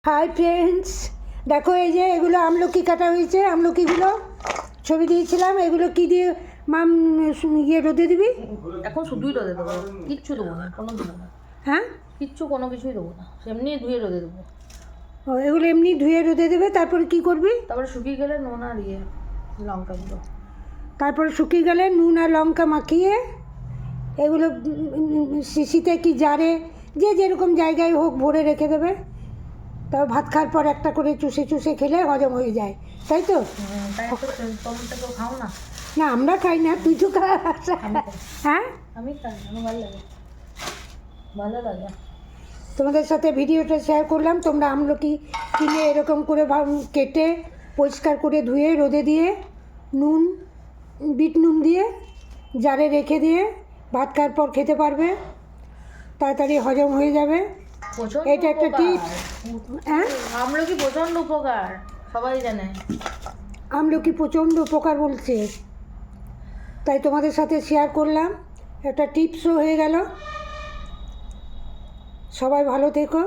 Hi friends, দেখো এই যে এগুলো আমলকি কাটা হয়েছে। আমলকিগুলো ছবি দিয়েছিলাম। এগুলো কি দিয়ে মাম রোদে দিবি? এখন শুধুই রোদে দেবো, কিচ্ছু দেবো না, কোনো দেবো না। হ্যাঁ, কিচ্ছু কোনো কিছুই দেবো না, এমনি ধুয়ে রোদে দেবো। ও, এগুলো এমনি ধুয়ে রোদে দেবে। তারপরে কি করবি? তারপরে শুকিয়ে গেলে নুন আর লঙ্কাগুলো, তারপরে শুকিয়ে গেলে নুন আর লঙ্কা মাখিয়ে এগুলো শিশিতে কি জারে, যে যেরকম জায়গায় হোক ভরে রেখে দেবে। তাও ভাত খাওয়ার পর একটা করে চুষে চুষে খেলে হজম হয়ে যায়, তাই তো? তাই তো। তোমরা কেউ খাও না? না, আমরা খাই না, তুই তো খা। হ্যাঁ, আমি খাই, আমার ভালো লাগে, ভালো লাগে। তোমাদের সাথে ভিডিওটা শেয়ার করলাম। তোমরা আমলকি কিনে এরকম করে কেটে পরিষ্কার করে ধুয়ে রোদে দিয়ে নুন, বিট নুন দিয়ে জারে রেখে দিয়ে ভাত খাওয়ার পর খেতে পারবে, তাড়াতাড়ি হজম হয়ে যাবে। এটা একটা টিপস। হ্যাঁ, আমলকি প্রচণ্ড উপকার, সবাই জানে। আমলকি প্রচণ্ড উপকার বলছে, তাই তোমাদের সাথে শেয়ার করলাম। একটা টিপসও হয়ে গেল। সবাই ভালো থেকো।